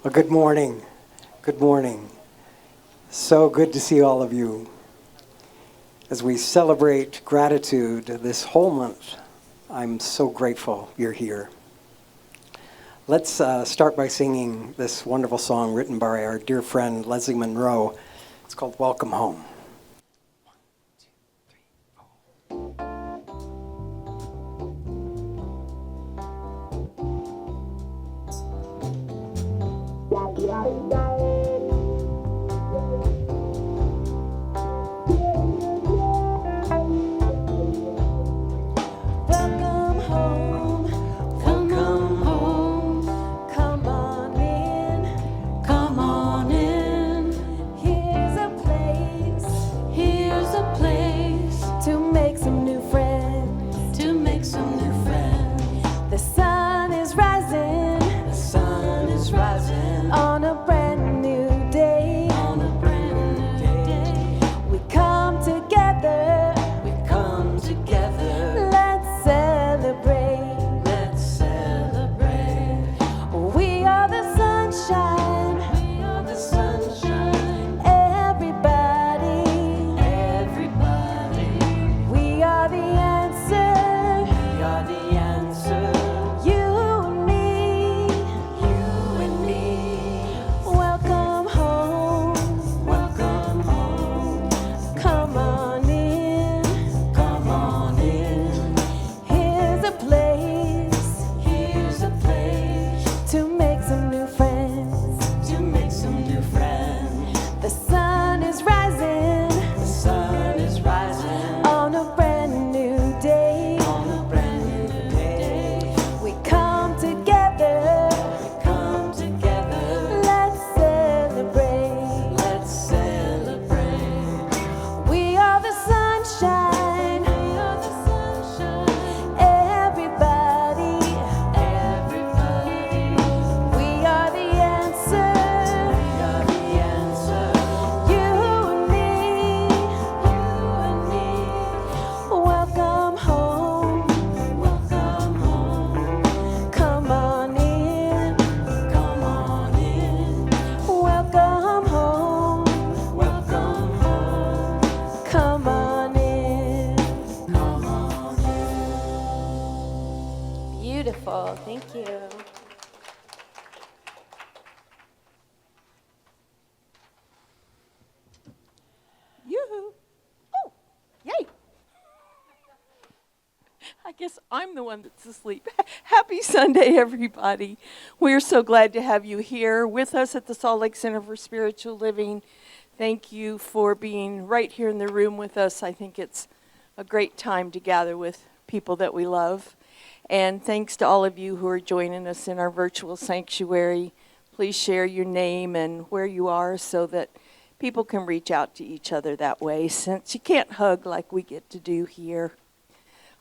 Well, good morning. Good morning. So good to see all of you. As we celebrate gratitude this whole month, I'm so grateful you're here. Let's start by singing this wonderful song written by our dear friend Leslie Monroe. It's called Welcome Home. Thank you. Yoo-hoo. Oh, yay. I guess I'm the one that's asleep. Happy Sunday, everybody. We're so glad to have you here with us at the Salt Lake Center for Spiritual Living. Thank you for being right here in the room with us. I think it's a great time to gather with people that we love. And thanks to all of you who are joining us in our virtual sanctuary. Please share your name and where you are so that people can reach out to each other that way, since you can't hug like we get to do here.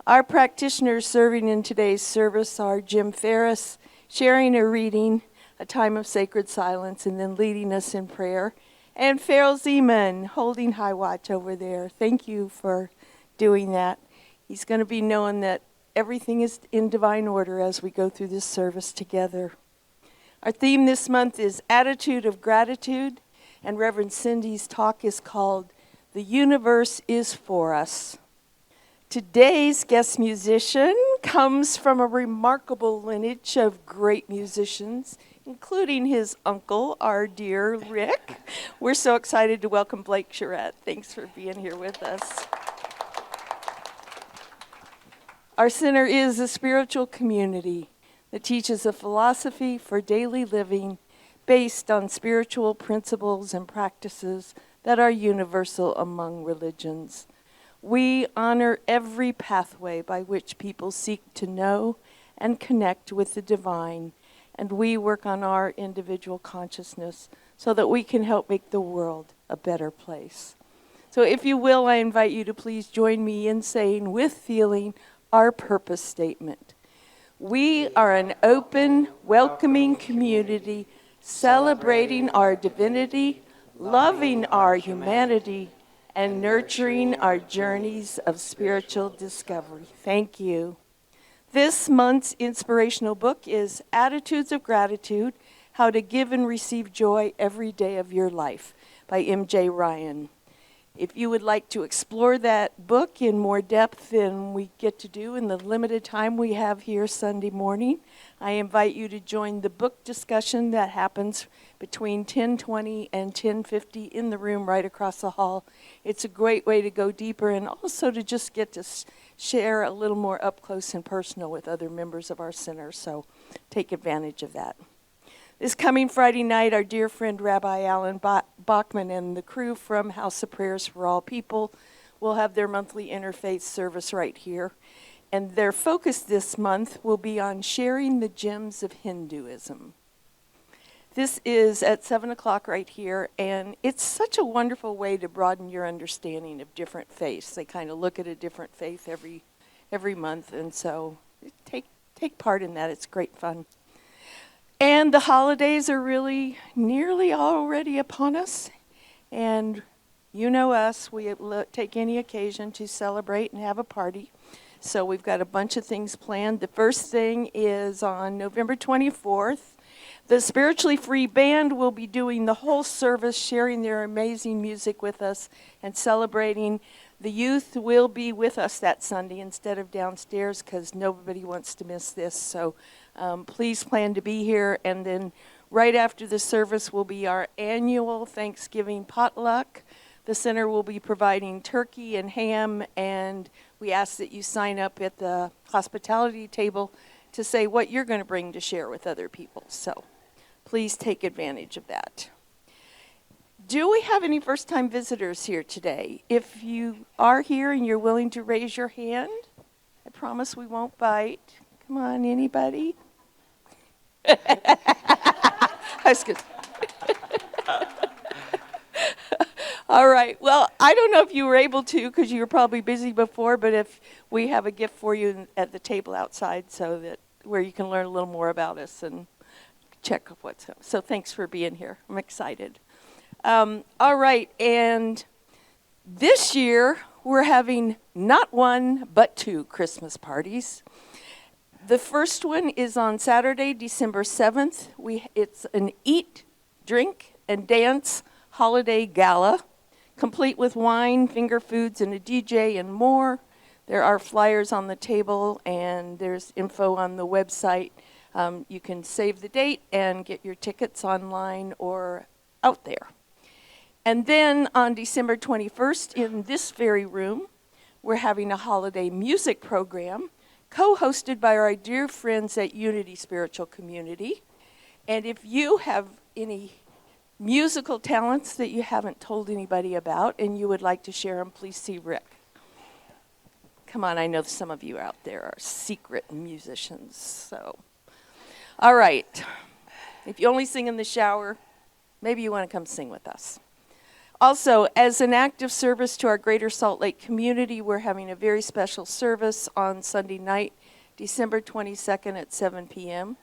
Our practitioners serving in today's service are Jim Ferris, sharing a reading, a time of sacred silence, and then leading us in prayer. And Farrell Zeman holding high watch over there. Thank you for doing that. He's going to be knowing that everything is in divine order as we go through this service together. Our theme this month is Attitude of Gratitude, and Reverend Cindy's talk is called The Universe is for Us. Today's guest musician comes from a remarkable lineage of great musicians, including his uncle, our dear Rick. We're so excited to welcome Blake Sharette. Thanks for being here with us. Our center is a spiritual community that teaches a philosophy for daily living based on spiritual principles and practices that are universal among religions. We honor every pathway by which people seek to know and connect with the divine, and we work on our individual consciousness so that we can help make the world a better place. So if you will, I invite you to please join me in saying with feeling our purpose statement. We are an open, welcoming community celebrating our divinity, loving our humanity, and nurturing our journeys of spiritual discovery. Thank you. This month's inspirational book is Attitudes of Gratitude, How to Give and Receive Joy Every Day of Your Life by M.J. Ryan. If you would like to explore that book in more depth than we get to do in the limited time we have here Sunday morning, I invite you to join the book discussion that happens between 10:20 and 10:50 in the room right across the hall. It's a great way to go deeper and also to just get to share a little more up close and personal with other members of our center, so take advantage of that. This coming Friday night, our dear friend Rabbi Alan Bachman and the crew from House of Prayers for All People will have their monthly interfaith service right here. And their focus this month will be on sharing the gems of Hinduism. This is at 7 o'clock right here, and it's such a wonderful way to broaden your understanding of different faiths. They kind of look at a different faith every month, and so take part in that. It's great fun. And the holidays are really nearly already upon us. And you know us, we take any occasion to celebrate and have a party. So we've got a bunch of things planned. The first thing is on November 24th. The Spiritually Free Band will be doing the whole service, sharing their amazing music with us and celebrating. The youth will be with us that Sunday instead of downstairs because nobody wants to miss this. So please plan to be here. And then right after the service will be our annual Thanksgiving potluck. The center will be providing turkey and ham, and we ask that you sign up at the hospitality table to say what you're going to bring to share with other people. So please take advantage of that. Do we have any first-time visitors here today? If you are here and you're willing to raise your hand, I promise we won't bite. Come on, anybody? That's good. All right. Well, I don't know if you were able to because you were probably busy before, but if we have a gift for you at the table outside so that where you can learn a little more about us and check what's up. So thanks for being here. I'm excited. All right. And this year we're having not one but two Christmas parties. The first one is on Saturday, December 7th. It's an eat, drink, and dance holiday gala, complete with wine, finger foods, and a DJ and more. There are flyers on the table, and there's info on the website. You can save the date and get your tickets online or out there. And then on December 21st, in this very room, we're having a holiday music program co-hosted by our dear friends at Unity Spiritual Community. And if you have any musical talents that you haven't told anybody about and you would like to share them, please see Rick. Come on, I know some of you out there are secret musicians. So, all right. If you only sing in the shower, maybe you want to come sing with us. Also, as an act of service to our Greater Salt Lake community, we're having a very special service on Sunday night, December 22nd at 7 p.m.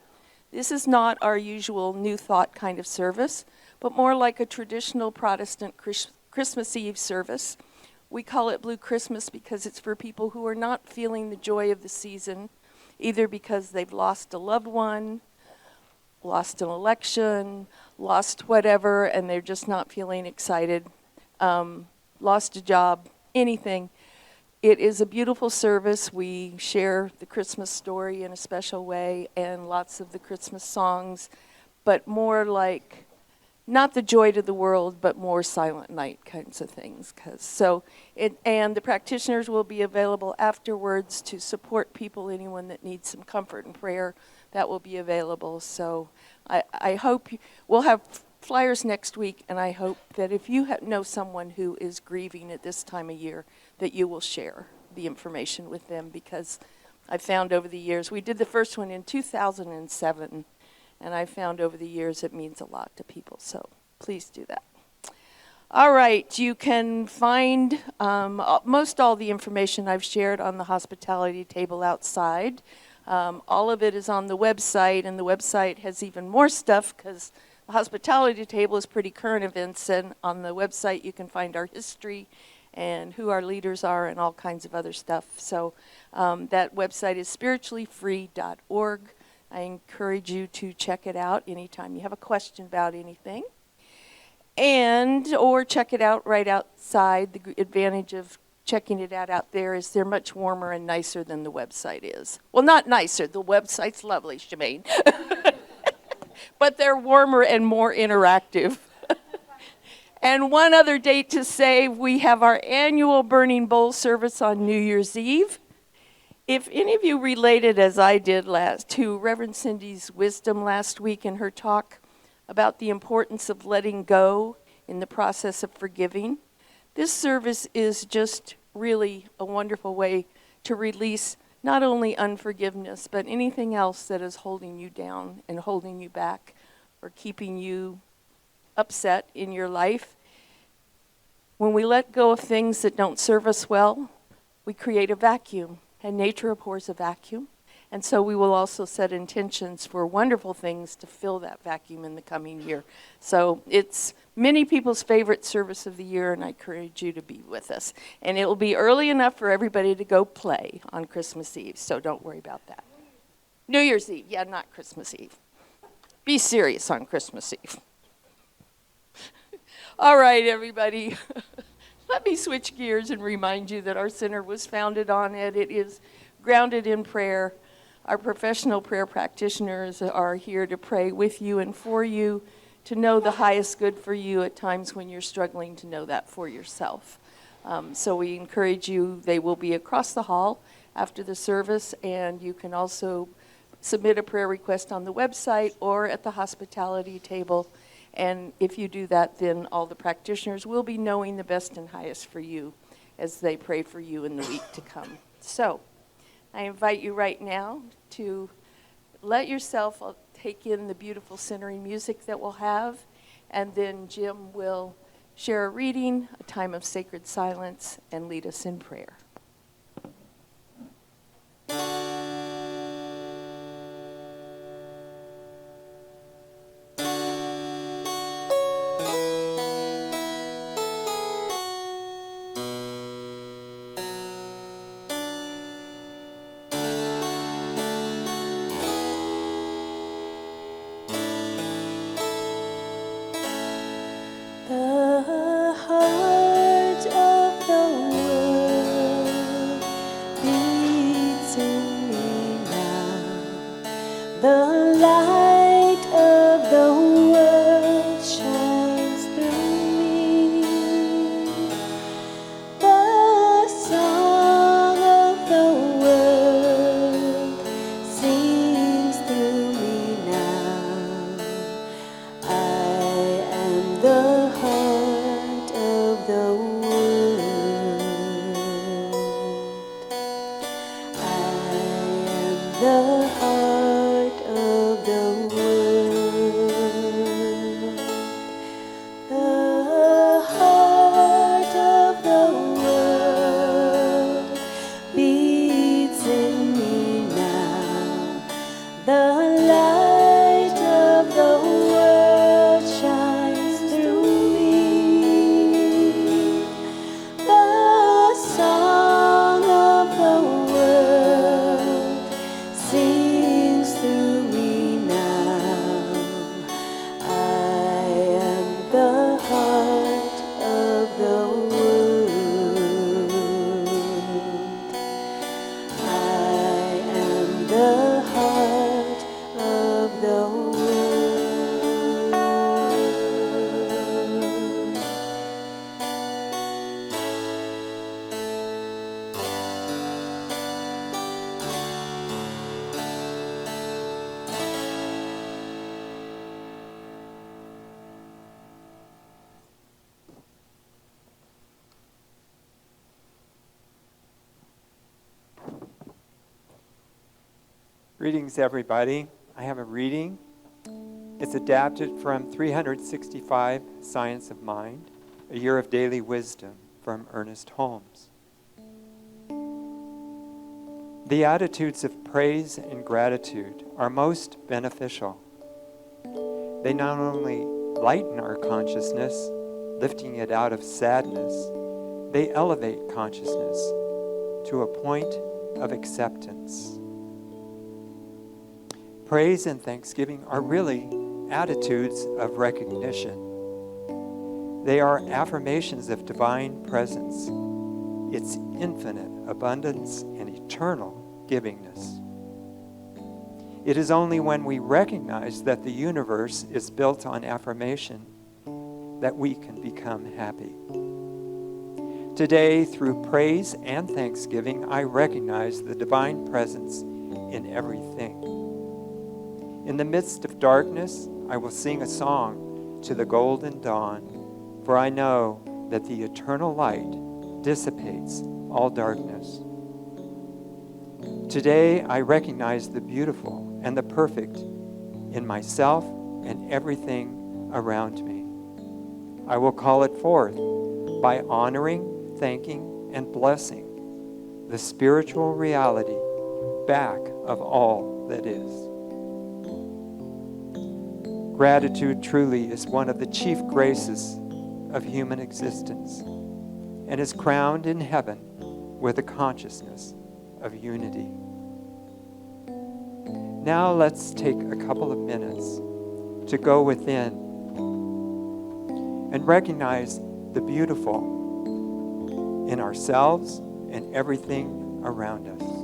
This is not our usual New Thought kind of service, but more like a traditional Protestant Christmas Eve service. We call it Blue Christmas because it's for people who are not feeling the joy of the season, either because they've lost a loved one, lost an election, lost whatever, and they're just not feeling excited, lost a job, anything. It is a beautiful service. We share the Christmas story in a special way and lots of the Christmas songs, but more like not the joy to the world, but more Silent Night kinds of things. And the practitioners will be available afterwards to support people, anyone that needs some comfort and prayer, that will be available. So I hope we'll have flyers next week, and I hope that if you know someone who is grieving at this time of year, that you will share the information with them, because I found over the years, we did the first one in 2007, and I found over the years it means a lot to people, so please do that. All right, you can find most all the information I've shared on the hospitality table outside. All of it is on the website, and the website has even more stuff because the hospitality table is pretty current events, and on the website you can find our history and who our leaders are and all kinds of other stuff. So that website is spirituallyfree.org. I encourage you to check it out anytime you have a question about anything. Or check it out right outside. The advantage of checking it out there is they're much warmer and nicer than the website is. Well, not nicer. The website's lovely, Shemaine. But they're warmer and more interactive. And one other date to save, we have our annual Burning Bowl service on New Year's Eve. If any of you related, as I did to Reverend Cindy's wisdom last week in her talk about the importance of letting go in the process of forgiving, this service is just really a wonderful way to release not only unforgiveness, but anything else that is holding you down and holding you back or keeping you upset in your life. When we let go of things that don't serve us well, we create a vacuum, and nature abhors a vacuum. And so we will also set intentions for wonderful things to fill that vacuum in the coming year. So it's many people's favorite service of the year, and I encourage you to be with us. And it will be early enough for everybody to go play on Christmas Eve, so don't worry about that. New Year's Eve, yeah, not Christmas Eve. Be serious on Christmas Eve. All right, everybody. Let me switch gears and remind you that our center was founded on it. It is grounded in prayer. Our professional prayer practitioners are here to pray with you and for you, to know the highest good for you at times when you're struggling to know that for yourself. So we encourage you. They will be across the hall after the service, and you can also submit a prayer request on the website or at the hospitality table. And if you do that, then all the practitioners will be knowing the best and highest for you as they pray for you in the week to come. So I invite you right now to let yourself take in the beautiful centering music that we'll have, and then Jim will share a reading, a time of sacred silence, and lead us in prayer. The heart of the world beats in me now. The light of the world shines through me. The song of the world sings through me now. I am the heart of the world. I am the heart of the world. The heart of the world beats in me now. The light of the world shines through me. The song of the world sings through me now. I am the heart of the world. I am the heart of the world. Greetings, everybody. I have a reading. It's adapted from 365 Science of Mind, A Year of Daily Wisdom from Ernest Holmes. The attitudes of praise and gratitude are most beneficial. They not only lighten our consciousness, lifting it out of sadness, they elevate consciousness to a point of acceptance. Praise and thanksgiving are really attitudes of recognition. They are affirmations of divine presence, its infinite abundance and eternal givingness. It is only when we recognize that the universe is built on affirmation that we can become happy. Today, through praise and thanksgiving, I recognize the divine presence in everything. In the midst of darkness, I will sing a song to the golden dawn, for I know that the eternal light dissipates all darkness. Today, I recognize the beautiful and the perfect in myself and everything around me. I will call it forth by honoring, thanking, and blessing the spiritual reality back of all that is. Gratitude truly is one of the chief graces of human existence and is crowned in heaven with a consciousness of unity. Now let's take a couple of minutes to go within and recognize the beautiful in ourselves and everything around us.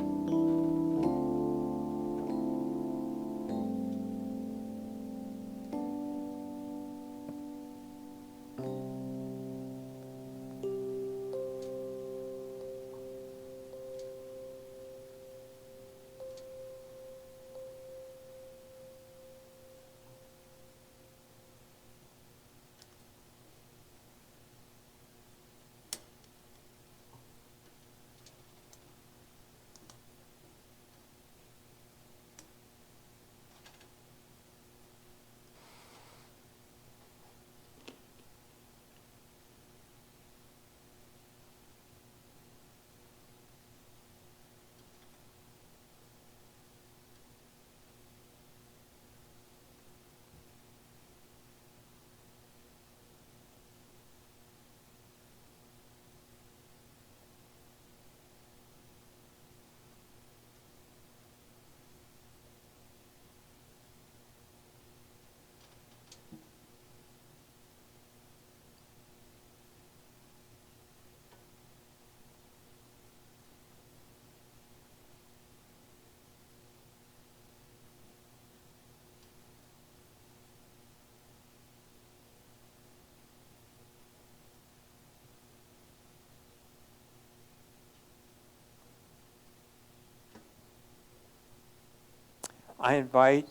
I invite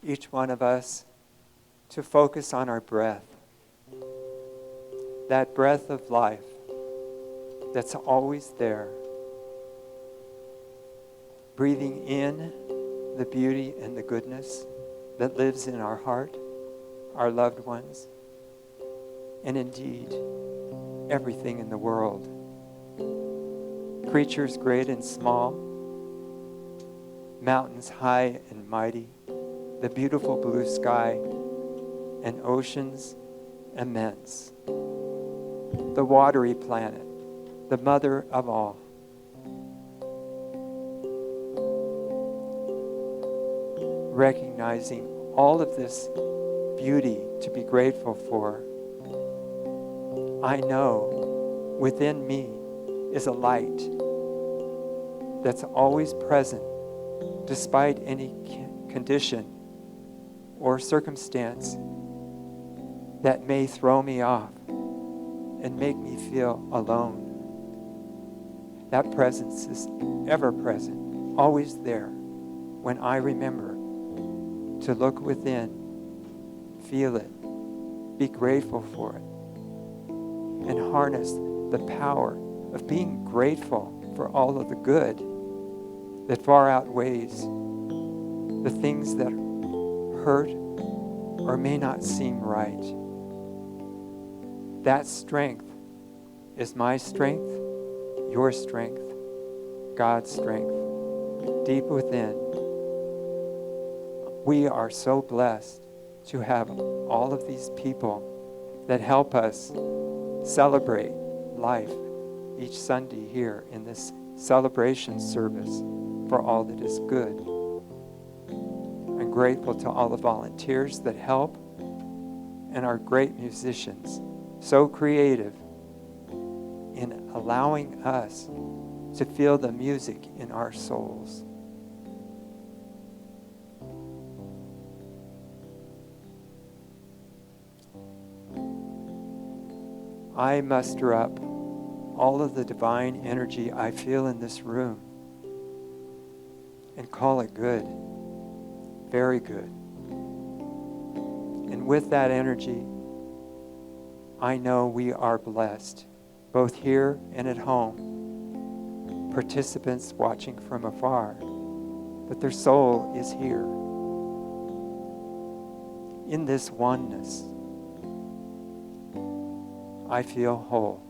each one of us to focus on our breath, that breath of life that's always there, breathing in the beauty and the goodness that lives in our heart, our loved ones, and indeed everything in the world. Creatures great and small, mountains high and mighty, the beautiful blue sky, and oceans immense. The watery planet, the mother of all. Recognizing all of this beauty to be grateful for, I know within me is a light that's always present despite any condition or circumstance that may throw me off and make me feel alone. That presence is ever present, always there, when I remember to look within, feel it, be grateful for it, and harness the power of being grateful for all of the good that far outweighs the things that hurt or may not seem right. That strength is my strength, your strength, God's strength, deep within. We are so blessed to have all of these people that help us celebrate life each Sunday here in this celebration service for all that is good. I grateful to all the volunteers that help and our great musicians, so creative in allowing us to feel the music in our souls. I muster up all of the divine energy I feel in this room and call it good, very good. And with that energy, I know we are blessed, both here and at home, participants watching from afar, but their soul is here. In this oneness, I feel whole.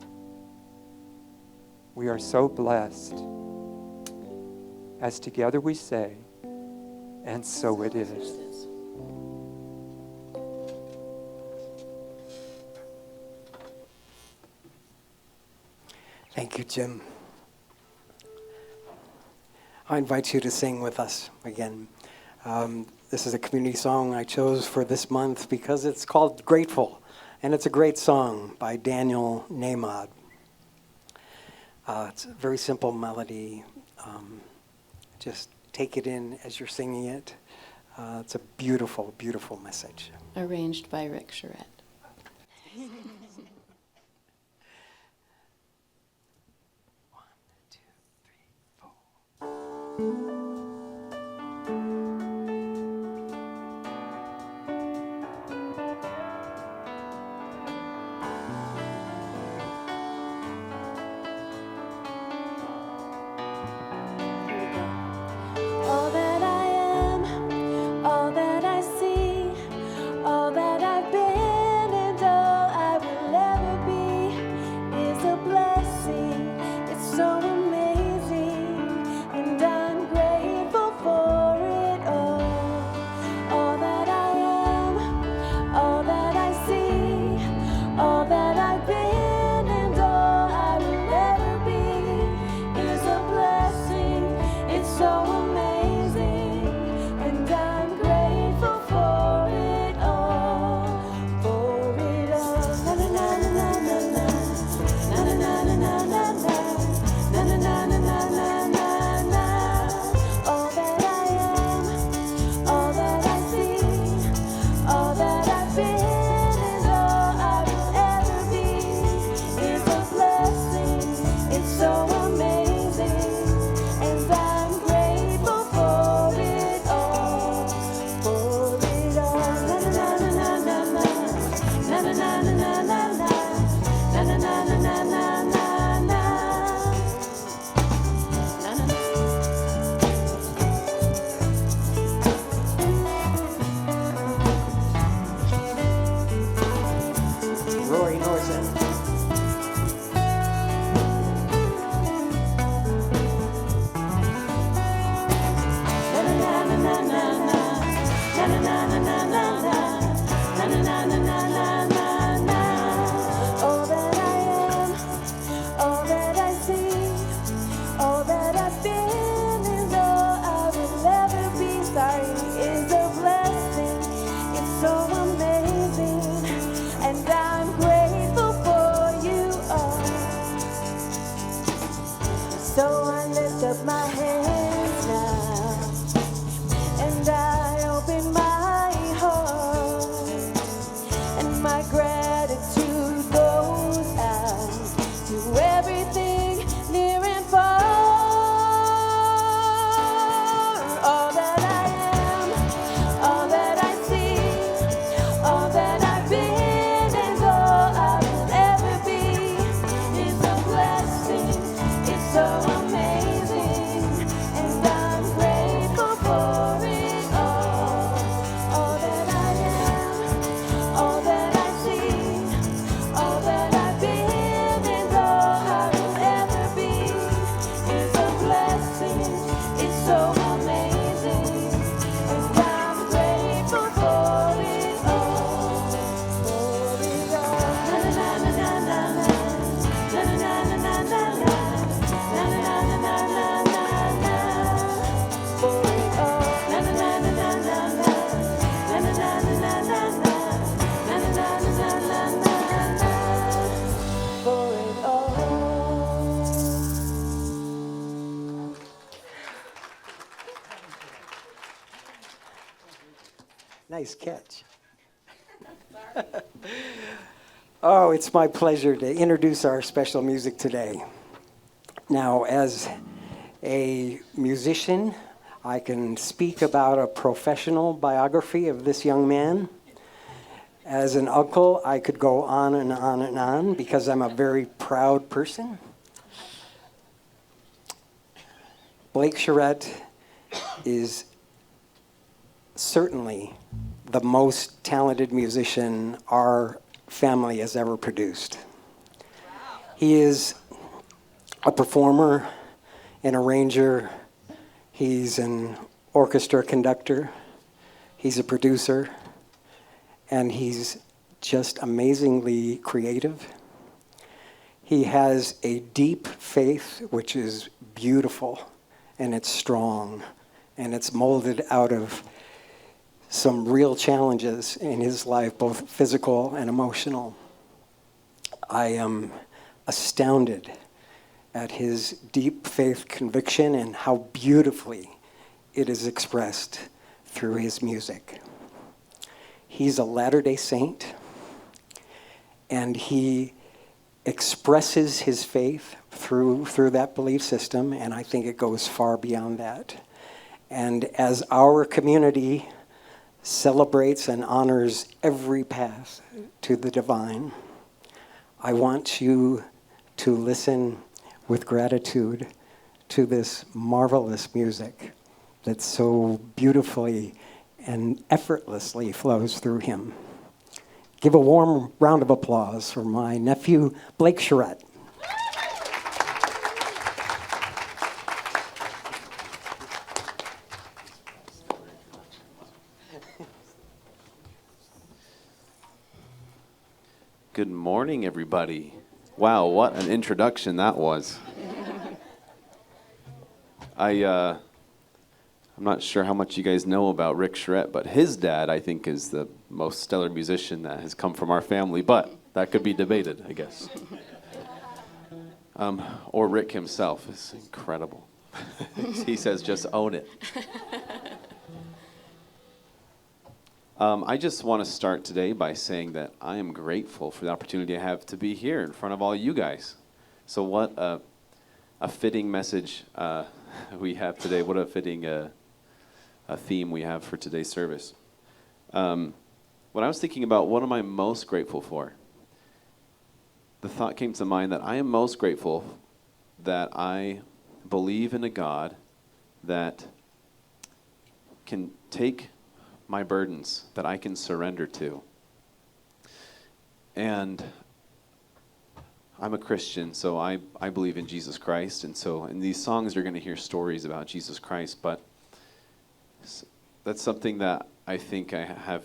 We are so blessed, as together we say, and so it is. Thank you, Jim. I invite you to sing with us again. This is a community song I chose for this month because it's called Grateful, and it's a great song by Daniel Namod. It's a very simple melody. Just take it in as you're singing it. It's a beautiful, beautiful message. Arranged by Rick Sharette. All that I am, all that I see, all that I've been and all I will ever be is a blessing. It's so amazing, and I'm grateful. Nice catch. Oh, it's my pleasure to introduce our special music today. Now, as a musician, I can speak about a professional biography of this young man. As an uncle, I could go on and on and on because I'm a very proud person. Blake Sharette is certainly the most talented musician our family has ever produced. He is a performer, an arranger, he's an orchestra conductor, he's a producer, and he's just amazingly creative. He has a deep faith, which is beautiful, and it's strong, and it's molded out of some real challenges in his life, both physical and emotional. I am astounded at his deep faith conviction and how beautifully it is expressed through his music. He's a Latter-day Saint, and he expresses his faith through that belief system, and I think it goes far beyond that. And as our community celebrates and honors every path to the divine, I want you to listen with gratitude to this marvelous music that so beautifully and effortlessly flows through him. Give a warm round of applause for my nephew, Blake Sharette. Good morning, everybody. Wow, what an introduction that was. I'm not sure how much you guys know about Rick Sharette, but his dad, I think, is the most stellar musician that has come from our family, but that could be debated, I guess. Or Rick himself is incredible. He says, just own it. I just want to start today by saying that I am grateful for the opportunity I have to be here in front of all you guys. So what a fitting message we have today. What a fitting a theme we have for today's service. When I was thinking about what am I most grateful for, the thought came to mind that I am most grateful that I believe in a God that can take my burdens, that I can surrender to. And I'm a Christian, so I believe in Jesus Christ. And so in these songs, you're going to hear stories about Jesus Christ. But that's something that I think I have,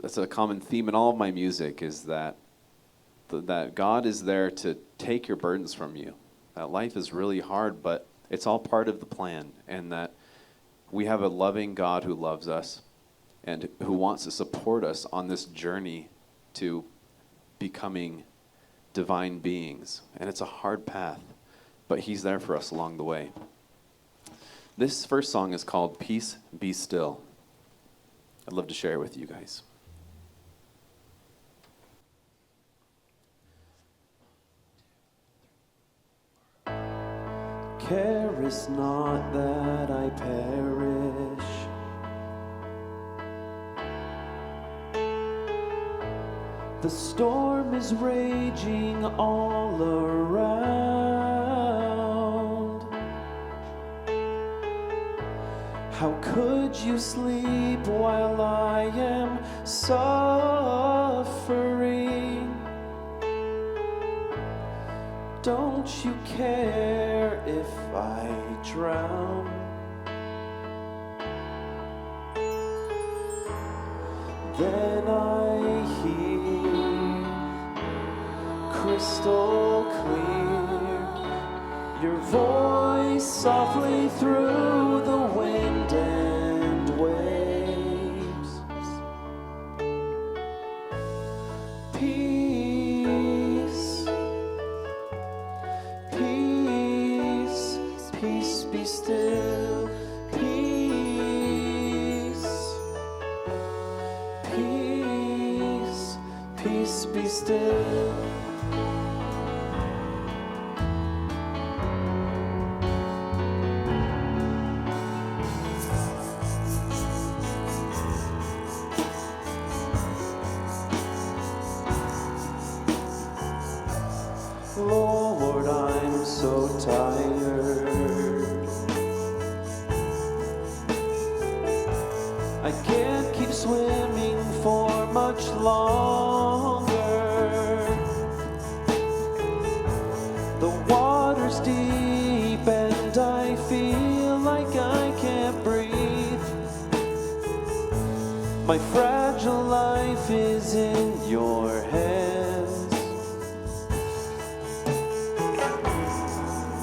that's a common theme in all of my music, is that that God is there to take your burdens from you. That life is really hard, but it's all part of the plan. And that we have a loving God who loves us and who wants to support us on this journey to becoming divine beings. And it's a hard path, but he's there for us along the way. This first song is called Peace Be Still. I'd love to share it with you guys. Carest not that I perish. The storm is raging all around. How could you sleep while I am suffering? Don't you care if I drown? Then I hear crystal clear your voice softly through the wind and waves. Peace, peace, peace be still. Peace, peace be still. Lord, I'm so tired. I can't keep swimming for much longer. The water's deep and I feel like I can't breathe. My fragile life is in your hands.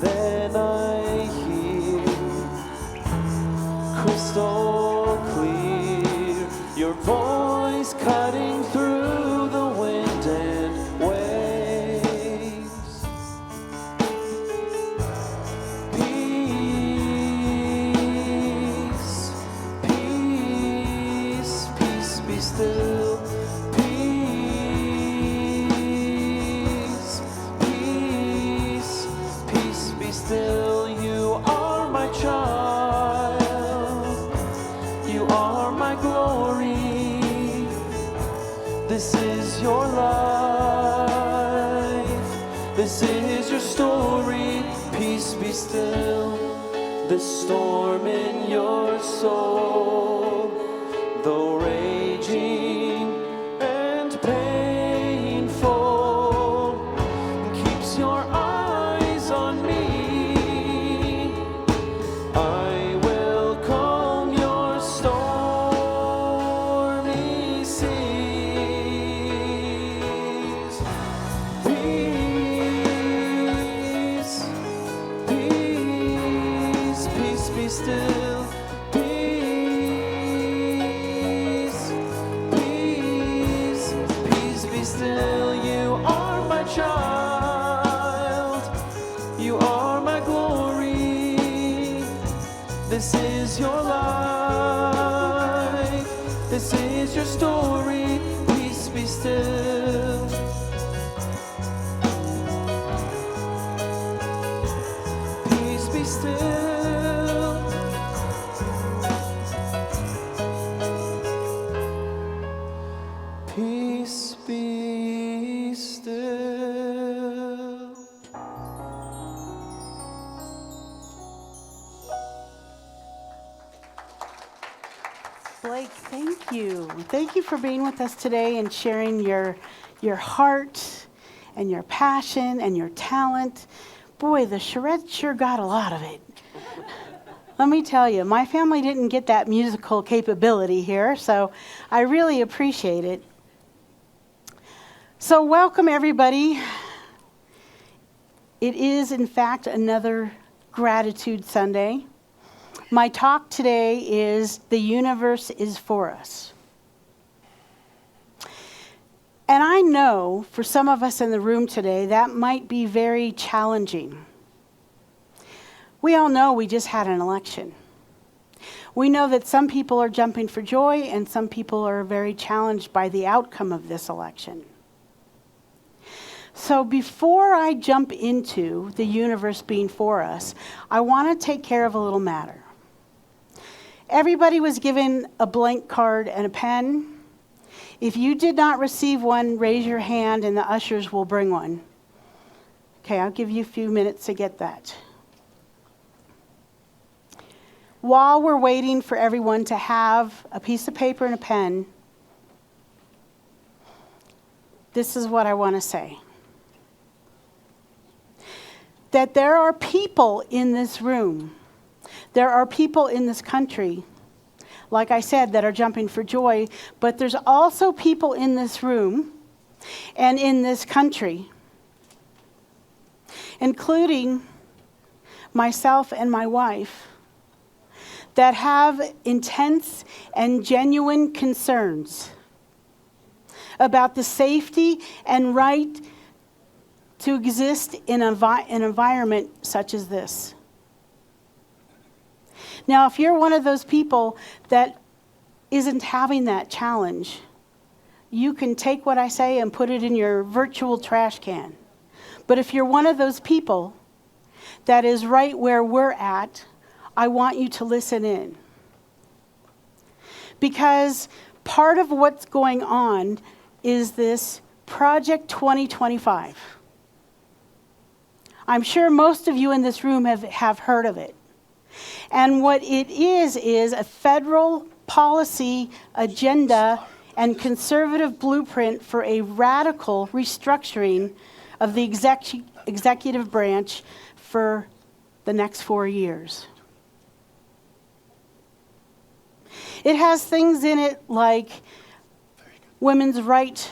Then I hear crystal clear your voice cutting through the wind and waves. Peace, peace, peace be still. Peace, peace, peace be still. You are my child. You are my glory. This is your life. This is your story. Peace be still. The storm in your soul, though raging and painful, keeps your eyes on me. I will calm your stormy seas. Peace, peace, peace be still. Peace, peace, peace be still. You are my child. You are my glory. This is your life. This is your story. Peace be still. Peace be still. Peace be still. Blake, thank you. Thank you for being with us today and sharing your heart and your passion and your talent. Boy, the Sharette sure got a lot of it. Let me tell you, my family didn't get that musical capability here, so I really appreciate it. So welcome, everybody. It is, in fact, another Gratitude Sunday. My talk today is The Universe is for Us. And I know for some of us in the room today, that might be very challenging. We all know we just had an election. We know that some people are jumping for joy and some people are very challenged by the outcome of this election. So before I jump into the universe being for us, I want to take care of a little matter. Everybody was given a blank card and a pen. If you did not receive one, raise your hand and the ushers will bring one. Okay, I'll give you a few minutes to get that. While we're waiting for everyone to have a piece of paper and a pen, this is what I want to say. That there are people in this room, there are people in this country, like I said, that are jumping for joy, but there's also people in this room and in this country, including myself and my wife, that have intense and genuine concerns about the safety and right to exist in an environment such as this. Now, if you're one of those people that isn't having that challenge, you can take what I say and put it in your virtual trash can. But if you're one of those people that is right where we're at, I want you to listen in. Because part of what's going on is this Project 2025. I'm sure most of you in this room have heard of it. And what it is a federal policy agenda and conservative blueprint for a radical restructuring of the executive branch for the next 4 years. It has things in it like women's rights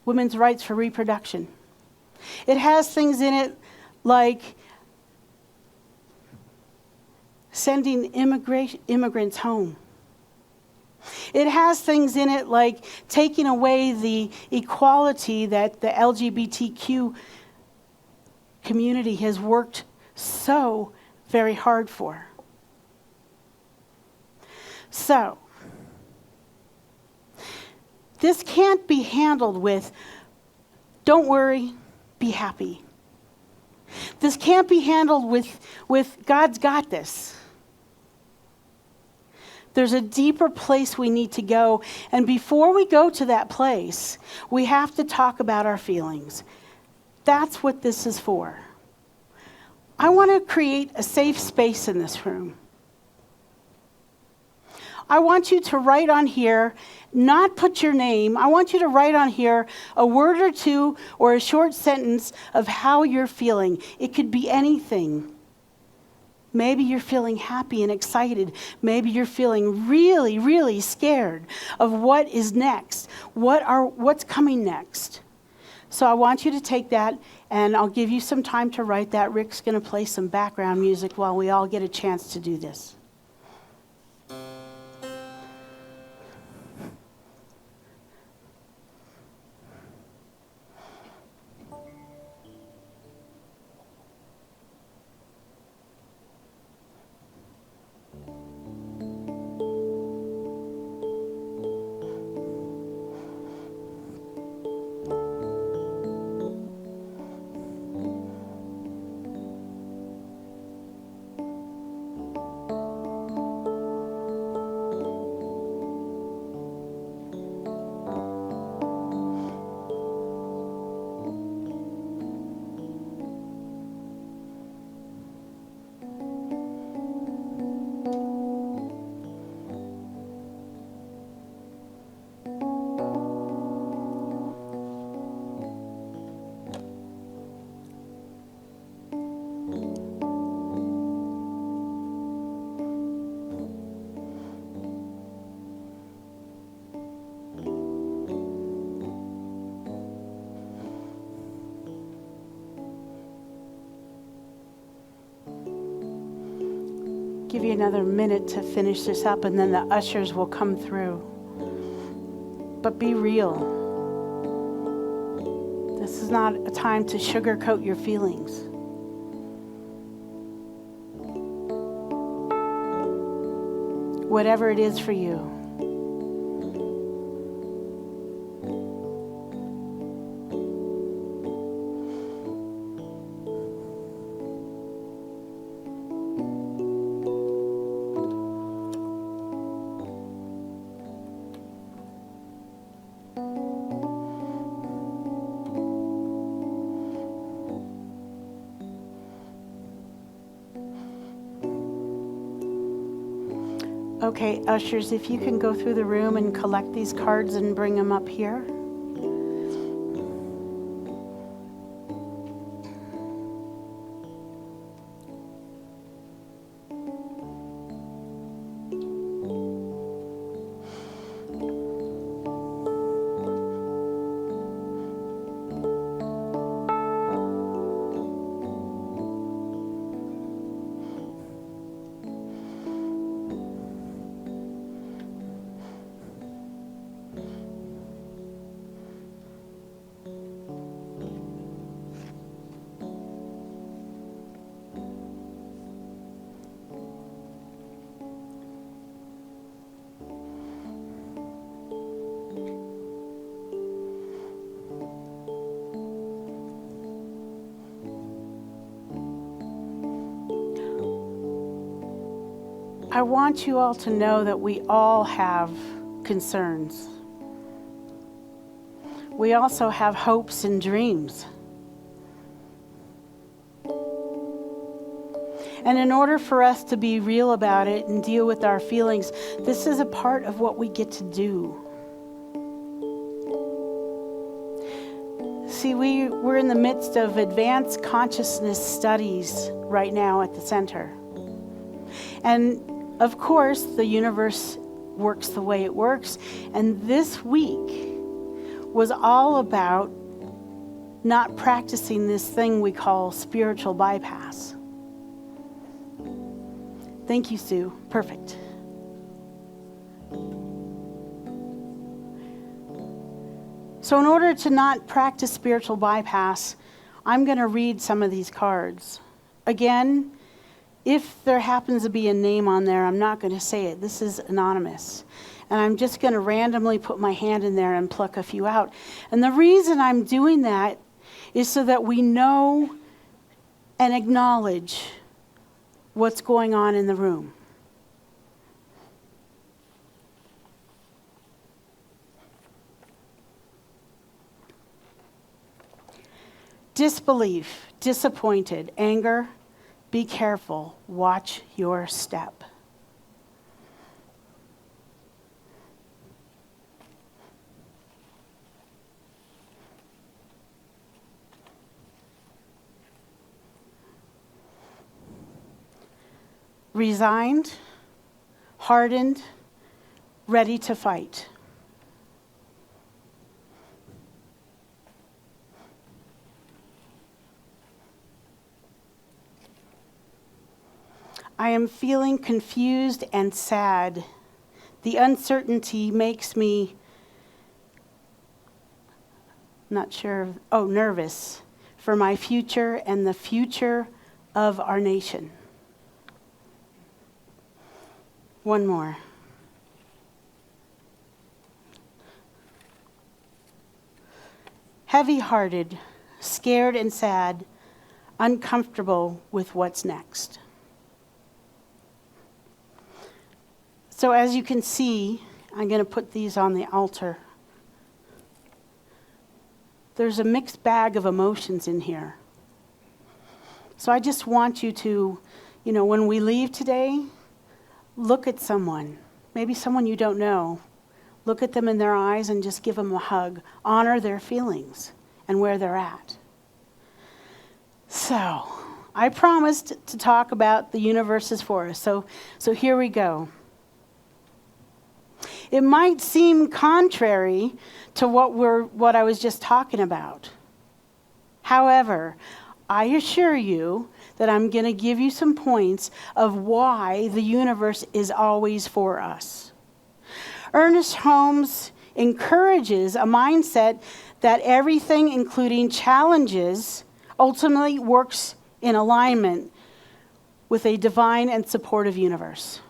for reproduction. It has things in it like sending immigrants home. It has things in it like taking away the equality that the LGBTQ community has worked so very hard for. So, this can't be handled with, don't worry, be happy. This can't be handled with God's got this. There's a deeper place we need to go. And before we go to that place, we have to talk about our feelings. That's what this is for. I want to create a safe space in this room. I want you to write on here, not put your name. I want you to write on here a word or two or a short sentence of how you're feeling. It could be anything. Maybe you're feeling happy and excited. Maybe you're feeling really, really scared of what is next. What's coming next? So I want you to take that, and I'll give you some time to write that. Rick's going to play some background music while we all get a chance to do this. Give you another minute to finish this up, and then the ushers will come through. But be real. This is not a time to sugarcoat your feelings. Whatever it is for you. Okay, ushers, if you can go through the room and collect these cards and bring them up here. I want you all to know that we all have concerns. We also have hopes and dreams. And in order for us to be real about it and deal with our feelings, this is a part of what we get to do. See, we're in the midst of advanced consciousness studies right now at the center. And of course, the universe works the way it works. And this week was all about not practicing this thing we call spiritual bypass. Thank you, Sue. Perfect. So in order to not practice spiritual bypass, I'm going to read some of these cards. Again, if there happens to be a name on there, I'm not going to say it. This is anonymous. And I'm just going to randomly put my hand in there and pluck a few out. And the reason I'm doing that is so that we know and acknowledge what's going on in the room. Disbelief, disappointed, anger, be careful, watch your step. Resigned, hardened, ready to fight. I am feeling confused and sad. The uncertainty makes me nervous for my future and the future of our nation. One more. Heavy-hearted, scared and sad, uncomfortable with what's next. So as you can see, I'm going to put these on the altar. There's a mixed bag of emotions in here. So I just want you to, when we leave today, look at someone, maybe someone you don't know. Look at them in their eyes and just give them a hug. Honor their feelings and where they're at. So I promised to talk about the universe is for us. So here we go. It might seem contrary to what I was just talking about. However, I assure you that I'm going to give you some points of why the universe is always for us. Ernest Holmes encourages a mindset that everything, including challenges, ultimately works in alignment with a divine and supportive universe.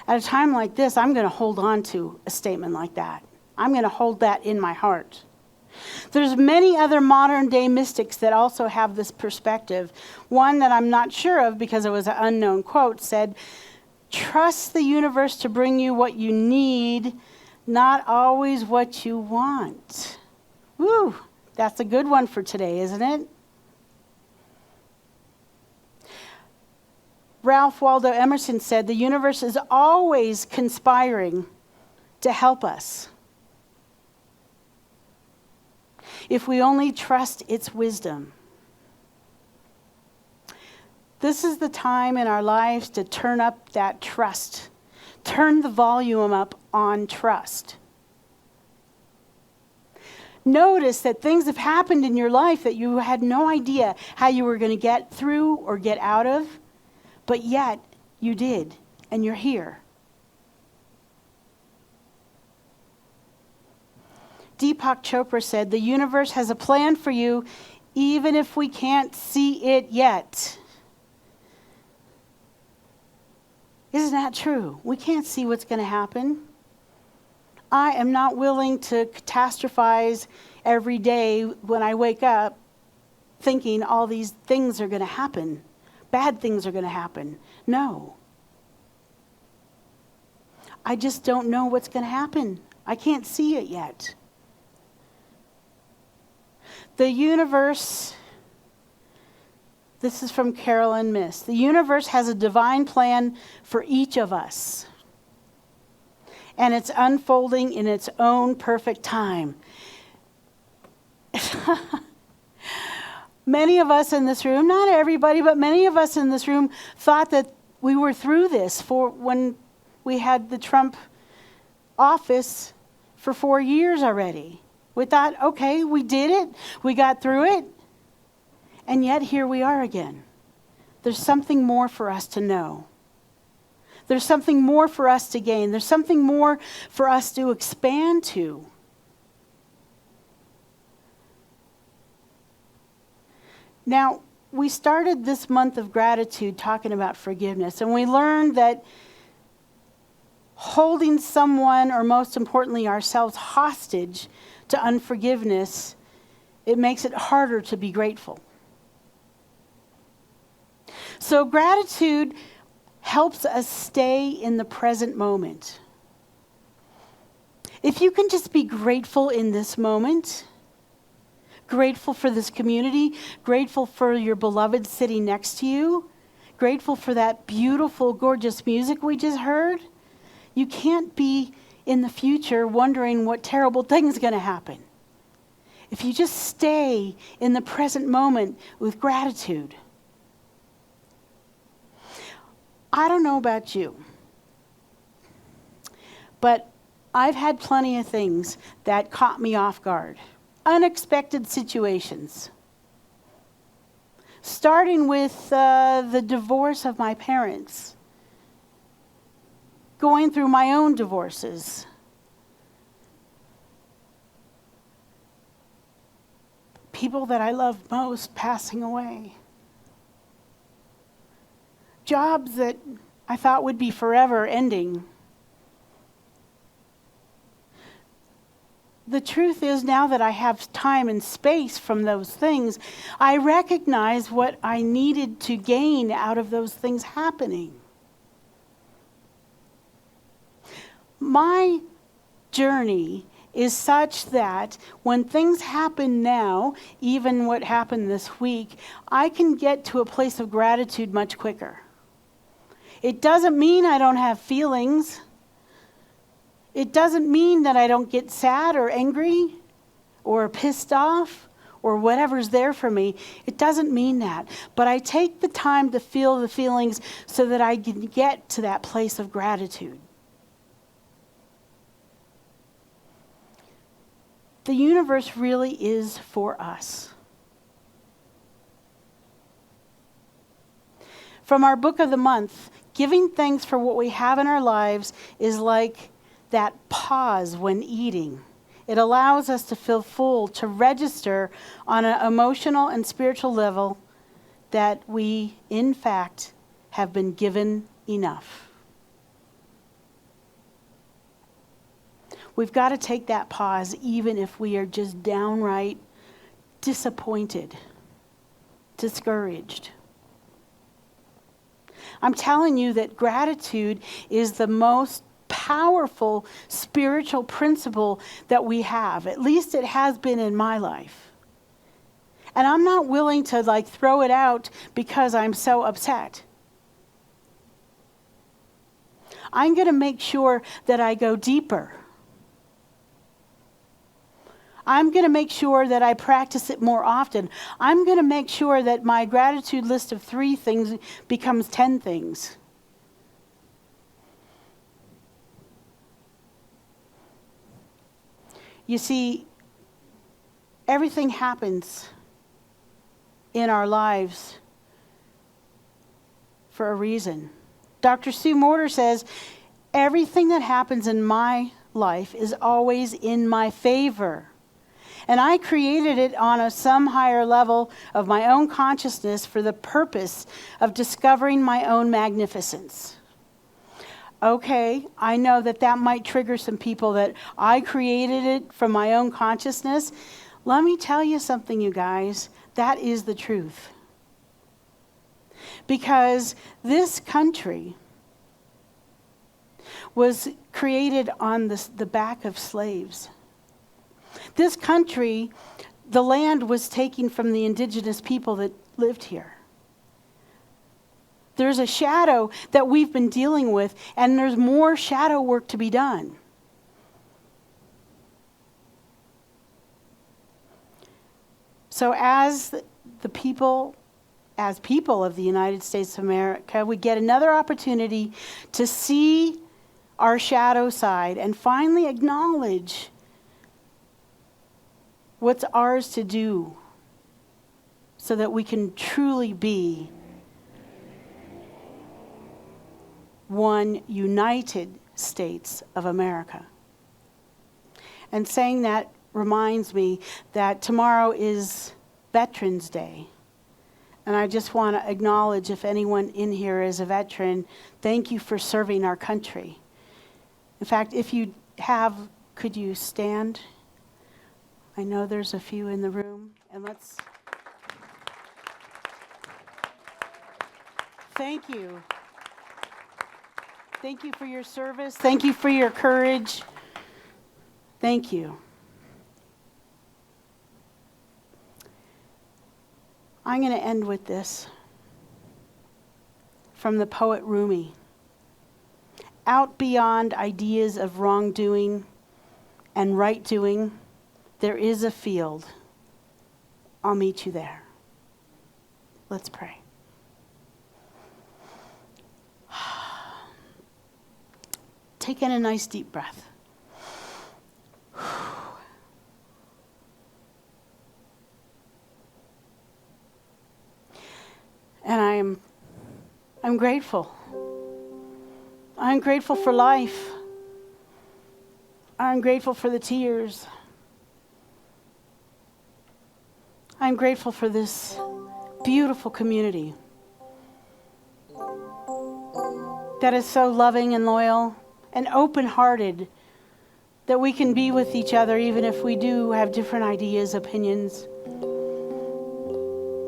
At a time like this, I'm going to hold on to a statement like that. I'm going to hold that in my heart. There's many other modern day mystics that also have this perspective. One that I'm not sure of because it was an unknown quote said, "Trust the universe to bring you what you need, not always what you want." Woo, that's a good one for today, isn't it? Ralph Waldo Emerson said, "The universe is always conspiring to help us if we only trust its wisdom." This is the time in our lives to turn up that trust. Turn the volume up on trust. Notice that things have happened in your life that you had no idea how you were going to get through or get out of, but yet you did, and you're here. Deepak Chopra said, "The universe has a plan for you even if we can't see it yet." Isn't that true? We can't see what's going to happen. I am not willing to catastrophize every day when I wake up thinking all these things are going to happen. bad things are going to happen. No. I just don't know what's going to happen. I can't see it yet. The universe, this is from Carolyn Miss. The universe has a divine plan for each of us. And it's unfolding in its own perfect time. Many of us in this room, not everybody, but many of us in this room thought that we were through this for when we had the Trump office for 4 years already. We thought, okay, we did it. We got through it. And yet here we are again. There's something more for us to know. There's something more for us to gain. There's something more for us to expand to. Now, we started this month of gratitude talking about forgiveness, and we learned that holding someone, or most importantly ourselves, hostage to unforgiveness, it makes it harder to be grateful. So gratitude helps us stay in the present moment. If you can just be grateful in this moment, grateful for this community, grateful for your beloved sitting next to you, grateful for that beautiful, gorgeous music we just heard, you can't be in the future wondering what terrible thing's going to happen. If you just stay in the present moment with gratitude. I don't know about you, but I've had plenty of things that caught me off guard. Unexpected situations. Starting with the divorce of my parents. Going through my own divorces. People that I love most passing away. Jobs that I thought would be forever ending. The truth is, now that I have time and space from those things, I recognize what I needed to gain out of those things happening. My journey is such that when things happen now, even what happened this week, I can get to a place of gratitude much quicker. It doesn't mean I don't have feelings. It doesn't mean that I don't get sad or angry or pissed off or whatever's there for me. It doesn't mean that. But I take the time to feel the feelings so that I can get to that place of gratitude. The universe really is for us. From our book of the month, giving thanks for what we have in our lives is like that pause when eating. It allows us to feel full, to register on an emotional and spiritual level that we, in fact, have been given enough. We've got to take that pause even if we are just downright disappointed, discouraged. I'm telling you that gratitude is the most powerful spiritual principle that we have. At least it has been in my life. And I'm not willing to throw it out because I'm so upset. I'm going to make sure that I go deeper. I'm going to make sure that I practice it more often. I'm going to make sure that my gratitude list of 3 things becomes 10 things. You see, everything happens in our lives for a reason. Dr. Sue Morter says, everything that happens in my life is always in my favor. And I created it on some higher level of my own consciousness for the purpose of discovering my own magnificence. Okay, I know that might trigger some people that I created it from my own consciousness. Let me tell you something, you guys. That is the truth. because this country was created on the back of slaves. This country, the land was taken from the indigenous people that lived here. There's a shadow that we've been dealing with, and there's more shadow work to be done. So as people of the United States of America, we get another opportunity to see our shadow side and finally acknowledge what's ours to do so that we can truly be one United States of America. And saying that reminds me that tomorrow is Veterans Day. And I just want to acknowledge, if anyone in here is a veteran, thank you for serving our country. In fact, if you have, could you stand? I know there's a few in the room. And let's... Thank you. Thank you for your service. Thank you for your courage. Thank you. I'm going to end with this from the poet Rumi. Out beyond ideas of wrongdoing and right doing, there is a field. I'll meet you there. Let's pray. Take in a nice deep breath. And I'm grateful. I'm grateful for life. I'm grateful for the tears. I'm grateful for this beautiful community that is so loving and loyal and open-hearted, that we can be with each other even if we do have different ideas, opinions,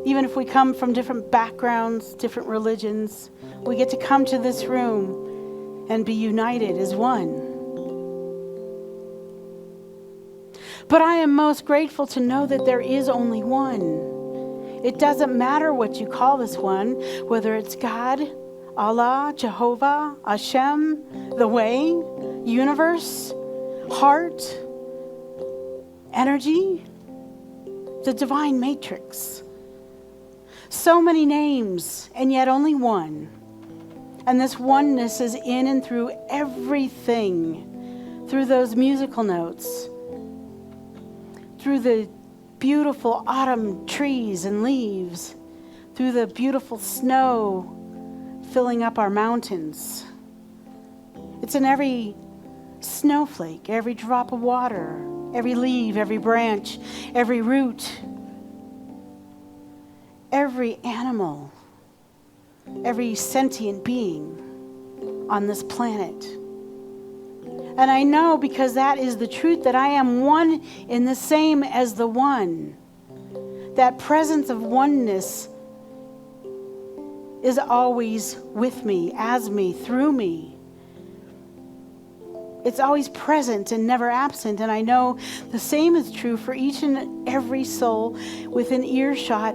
even if we come from different backgrounds, different religions. We get to come to this room and be united as one. But I am most grateful to know that there is only one. It doesn't matter what you call this one, whether it's God, Allah, Jehovah, Hashem, the way, universe, heart, energy, the divine matrix. So many names, and yet only one. And this oneness is in and through everything, through those musical notes, through the beautiful autumn trees and leaves, through the beautiful snow filling up our mountains. It's in every snowflake, every drop of water, every leaf, every branch, every root, every animal, every sentient being on this planet. And I know, because that is the truth, that I am one in the same as the one. That presence of oneness is always with me, as me, through me. It's always present and never absent. And I know the same is true for each and every soul within earshot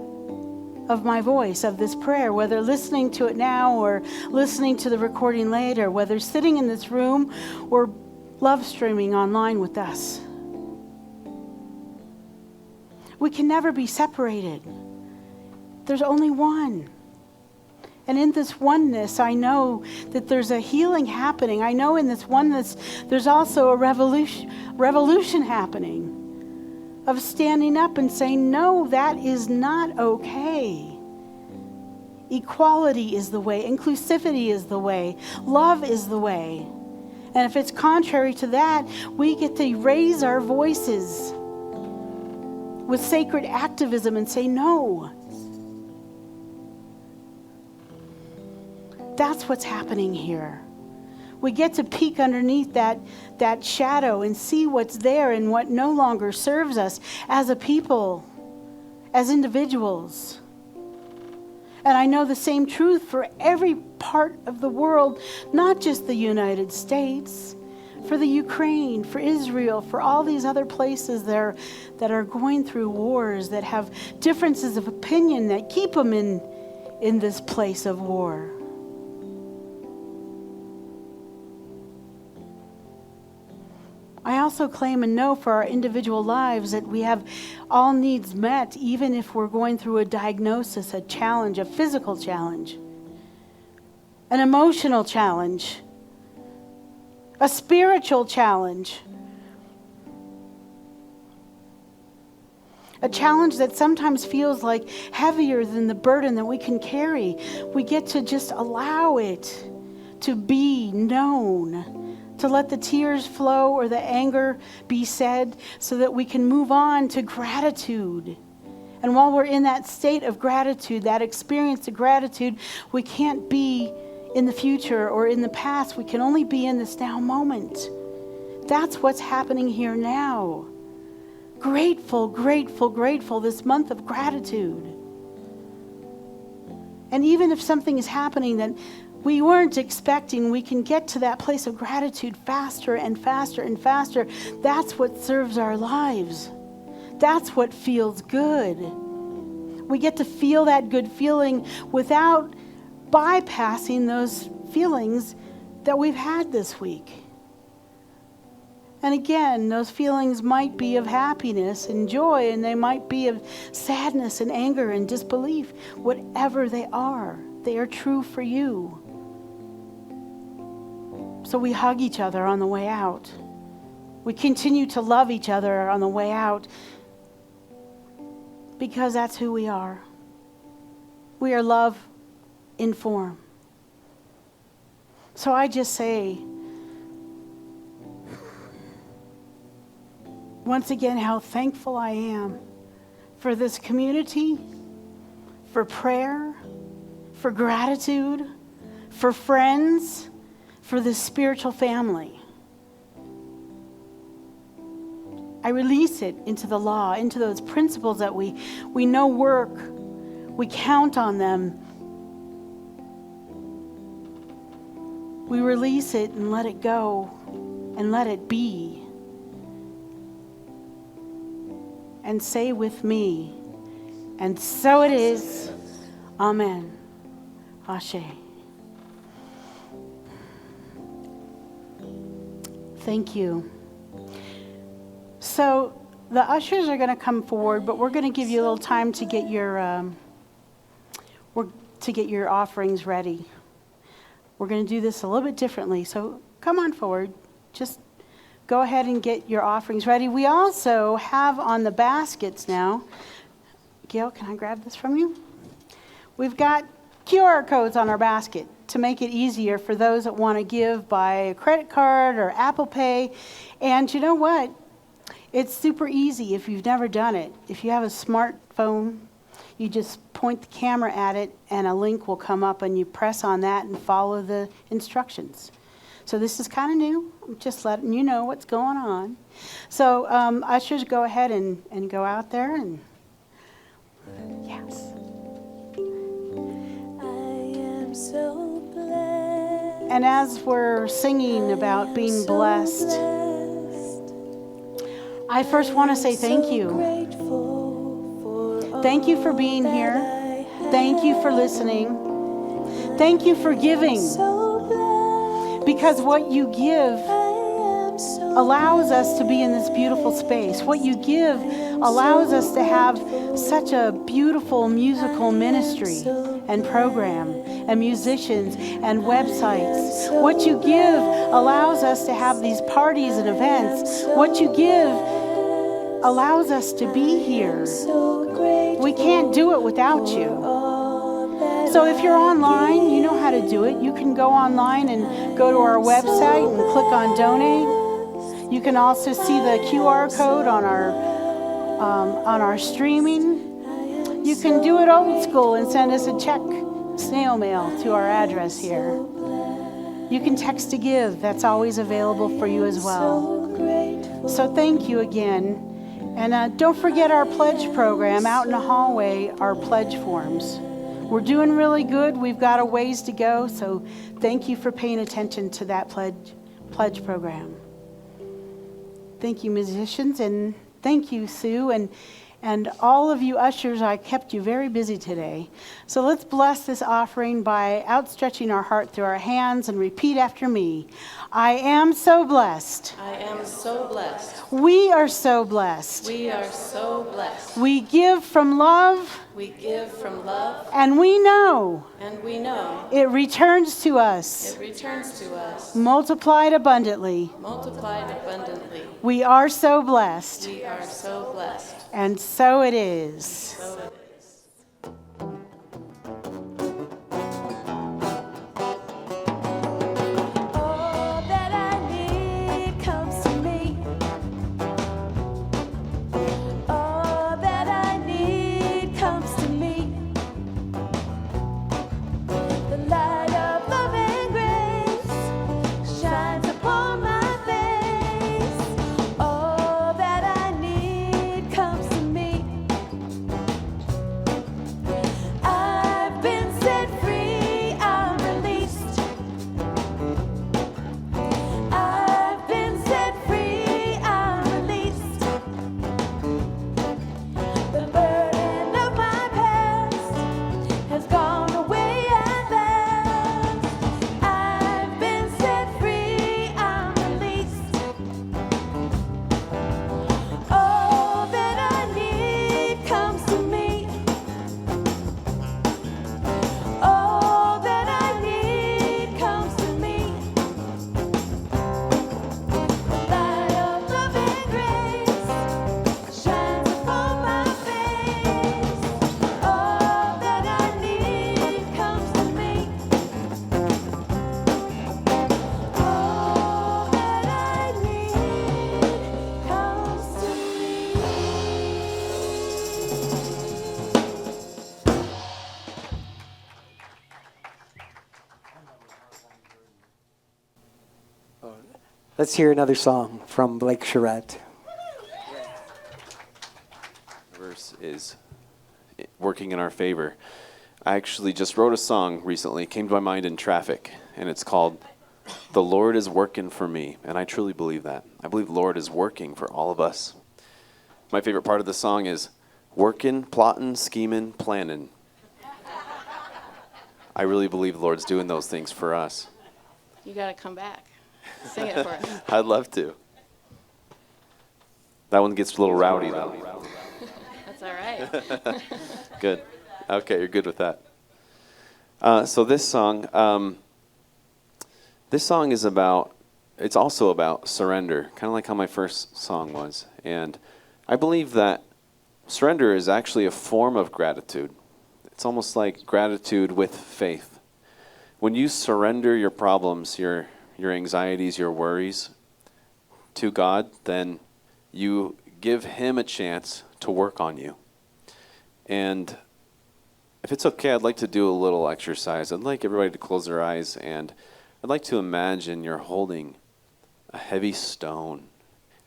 of my voice, of this prayer, whether listening to it now or listening to the recording later, whether sitting in this room or love streaming online with us. We can never be separated. There's only one. And in this oneness, I know that there's a healing happening. I know in this oneness, there's also a revolution happening of standing up and saying, no, that is not okay. Equality is the way. Inclusivity is the way. Love is the way. And if it's contrary to that, we get to raise our voices with sacred activism and say, no. That's what's happening here. We get to peek underneath that shadow and see what's there and what no longer serves us as a people, as individuals. And I know the same truth for every part of the world, not just the United States, for the Ukraine, for Israel, for all these other places that are going through wars, that have differences of opinion that keep them in this place of war. I also claim and know for our individual lives that we have all needs met, even if we're going through a diagnosis, a challenge, a physical challenge, an emotional challenge, a spiritual challenge, a challenge that sometimes feels like heavier than the burden that we can carry. We get to just allow it to be known, to let the tears flow or the anger be said, so that we can move on to gratitude. And while we're in that state of gratitude, that experience of gratitude, we can't be in the future or in the past. We can only be in this now moment. That's what's happening here now. Grateful, grateful, grateful, this month of gratitude. And even if something is happening that we weren't expecting, we can get to that place of gratitude faster and faster and faster. That's what serves our lives. That's what feels good. We get to feel that good feeling without bypassing those feelings that we've had this week. And again, those feelings might be of happiness and joy, and they might be of sadness and anger and disbelief. Whatever they are true for you. So we hug each other on the way out. We continue to love each other on the way out, because that's who we are. We are love in form. So I just say, once again, how thankful I am for this community, for prayer, for gratitude, for friends, for this spiritual family. I release it into the law, into those principles that we know work. We count on them. We release it and let it go and let it be. And say with me, and so it is. Amen. Ashe. Thank you. So the ushers are going to come forward, but we're going to give you a little time to get your offerings ready. We're going to do this a little bit differently. So come on forward. Just go ahead and get your offerings ready. We also have on the baskets now. Gail, can I grab this from you? We've got QR codes on our basket to make it easier for those that want to give by credit card or Apple Pay. And you know what? It's super easy if you've never done it. If you have a smartphone, you just point the camera at it and a link will come up and you press on that and follow the instructions. So this is kind of new. I'm just letting you know what's going on. So ushers, go ahead and go out there and yes. I am so blessed. And as we're singing about being blessed, I first want to say thank you. Thank you for being here. Thank you for listening. Thank you for giving. Because what you give allows us to be in this beautiful space. What you give allows us to have such a beautiful musical ministry and program and musicians and websites. What you give allows us to have these parties and events. What you give allows us to be here. We can't do it without you. So if you're online, you know how to do it. You can go online and go to our website and click on donate. You can also see the QR code on our streaming. You can do it old school and send us a check, snail mail to our address here. You can text to give. That's always available for you as well. So thank you again. And don't forget our pledge program out in the hallway, our pledge forms. We're doing really good. We've got a ways to go, so thank you for paying attention to that pledge program. Thank you, musicians, and thank you, Sue, and all of you ushers. I kept you very busy today. So let's bless this offering by outstretching our heart through our hands and repeat after me. I am so blessed. I am so blessed. We are so blessed. We are so blessed. We give from love, We give from love, and we know and we know it returns to us, it returns to us, multiplied abundantly. multiplied abundantly. We are so blessed, We are so blessed. and so it is. So it is. All that I need comes to me. All that I need comes to me. The light of love and grace shines upon my face. All that I need comes to me. I've been set free, I'm released. I've been set free, I'm released. The burden of my past has gone away at last. I've been set free, I'm released. All that I need comes to me. All that I need comes to me. The light of love and grace shines upon my face. All that I need comes to me. All that I need comes to me. Let's hear another song from Blake Sharette. Verse is working in our favor. I actually just wrote a song recently, came to my mind in traffic, and it's called The Lord is Working for Me, and I truly believe that. I believe the Lord is working for all of us. My favorite part of the song is working, plotting, scheming, planning. I really believe the Lord's doing those things for us. You got to come back. Sing it for us. I'd love to. That one gets a little rowdy, though. That's all right. Good. Okay, you're good with that. So this song is about, it's also about surrender, kind of like how my first song was. And I believe that surrender is actually a form of gratitude. It's almost like gratitude with faith. When you surrender your problems, your anxieties, your worries to God, then you give Him a chance to work on you. And if it's okay, I'd like to do a little exercise. I'd like everybody to close their eyes, and I'd like to imagine you're holding a heavy stone.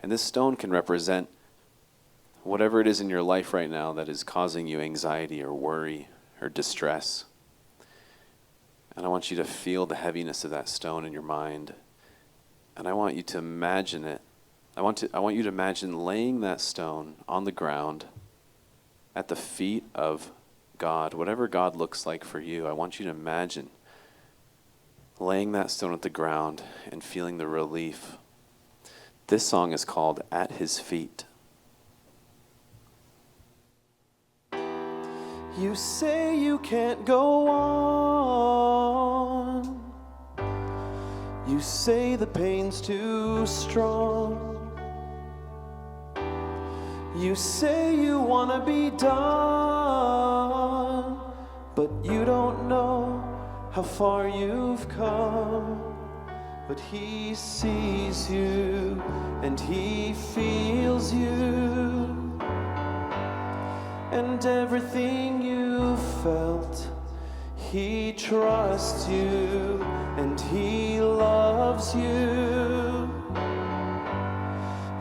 And this stone can represent whatever it is in your life right now that is causing you anxiety or worry or distress. And I want you to feel the heaviness of that stone in your mind. And I want you to imagine it. I want you to imagine laying that stone on the ground at the feet of God, whatever God looks like for you. I want you to imagine laying that stone at the ground and feeling the relief. This song is called At His Feet. You say you can't go on. You say the pain's too strong. You say you want to be done, but you don't know how far you've come. But He sees you and He feels you. And everything you felt, He trusts you and He loves you.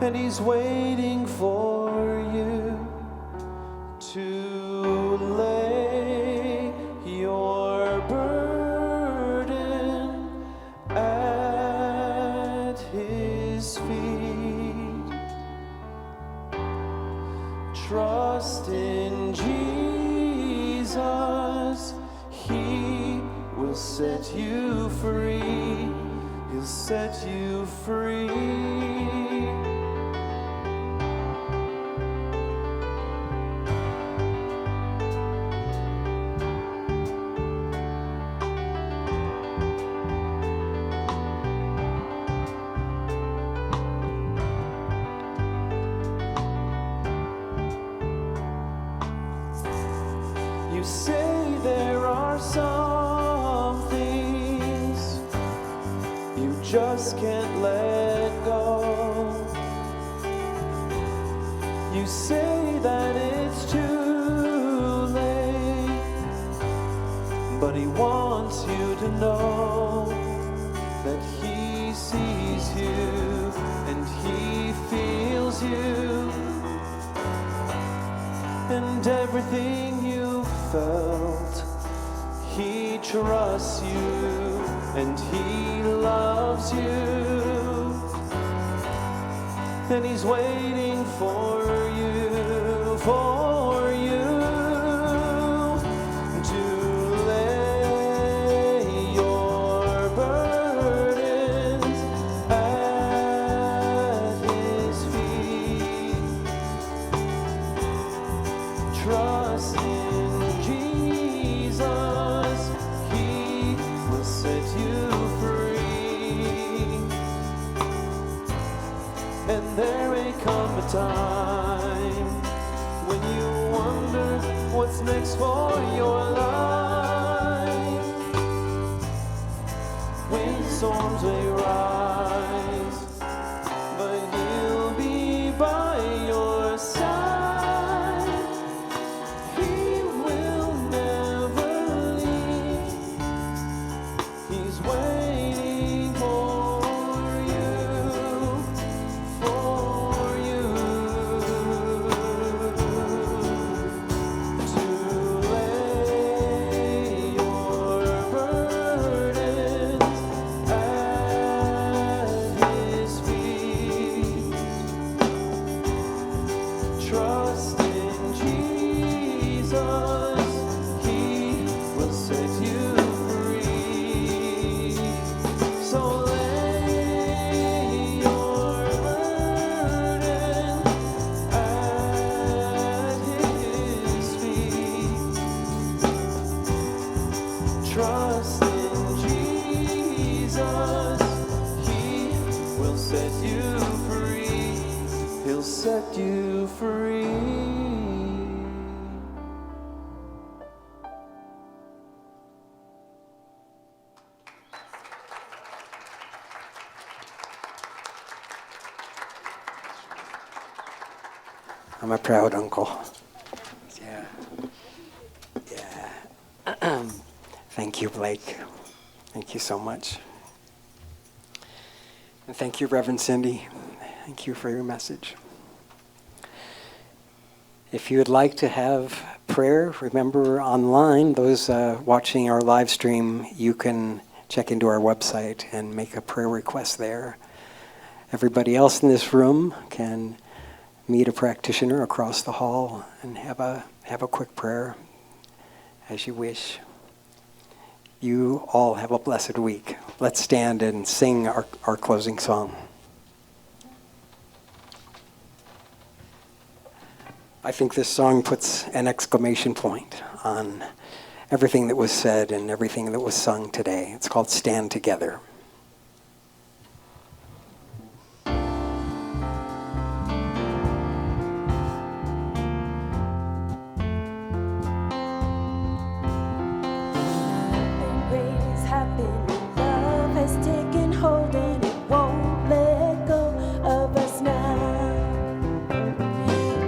And He's waiting for you to lay Trust in Jesus, He will set you free. He'll set you free. You say there are some things you just can't let go. You say that it's too late, but He wants you to know that He sees you and He feels you, and everything you felt. He trusts you and He loves you, and He's waiting for you to lay your burdens at His feet. Trust in Jesus, He will set you free. And there may come a time when you wonder what's next for your life. When storms may rise, but He'll be by your side. He will never leave. He's waiting for you, to lay your burdens at His feet. Trust in Jesus, He will set you free. So lay your burden at His feet. Trust in Jesus, He will set you free. He'll set you free. I'm a proud uncle. Yeah. Yeah. Thank you, Blake. Thank you so much. And thank you, Reverend Cindy. Thank you for your message. If you would like to have prayer, remember online, those watching our live stream, you can check into our website and make a prayer request there. Everybody else in this room can meet a practitioner across the hall and have a quick prayer as you wish. You all have a blessed week. Let's stand and sing our closing song. I think this song puts an exclamation point on everything that was said and everything that was sung today. It's called Stand Together.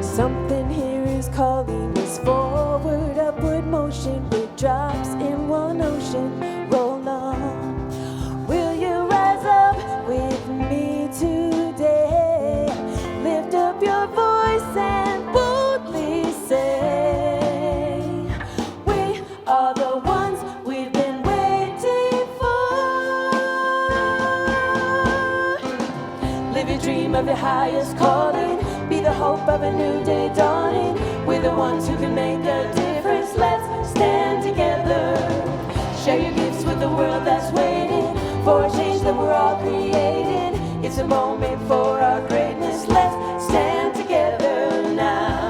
Something here is calling us forward, upward motion with drops in one ocean. Roll on. Will you rise up with me today? Lift up your voice and boldly say, we are the ones we've been waiting for. Live your dream of your highest calling. Be the hope of a new day dawning. ones who can make a difference. Let's stand together. Share your gifts with the world that's waiting for a change that we're all creating. It's a moment for our greatness. Let's stand together now.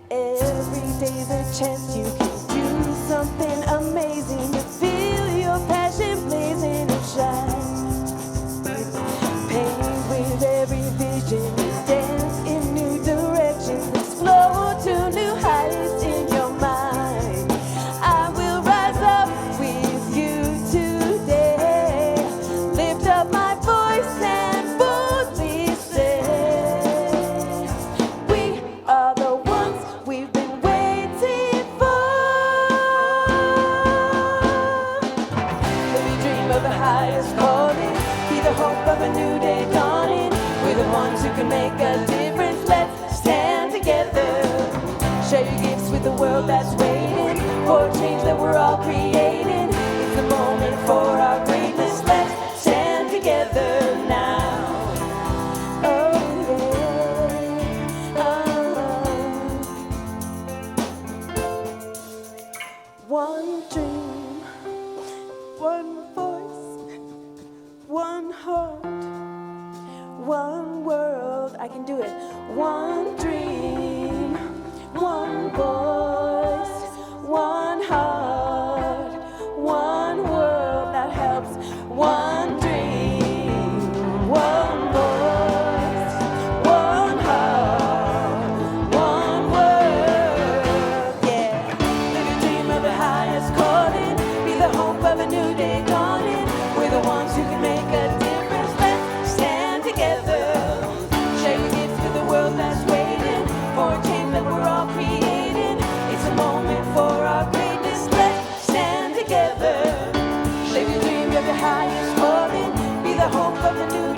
Every day's a chance you can do something amazing, to feel your passion blazing and shine. Paint with every vision, dance in new directions, explore to new heights in your mind. I will rise up with you today, lift up my voice and boldly say, we are the ones we've been waiting for. Let me dream of the highest calling, be the hope of a new day dawning. We're the ones who can make a difference. Let's stand together. Share your gifts with the world that's waiting for a change that we're all creating. It's the moment for our greatness. Let's stand together now. Oh yeah. One dream, one voice, one heart, one world. I can do it. One dream, one voice, one heart, one world. That helps. One dream, one voice, one heart, one world. Yeah. Live your dream of the highest calling, be the hope of a new day dawning. We're the ones who can make a difference. Let's stand together. Share your gifts with the world that's waiting for a change that we're all creating. It's a moment for our greatness. Let's stand together. Live your dream of the highest calling, be the hope of the new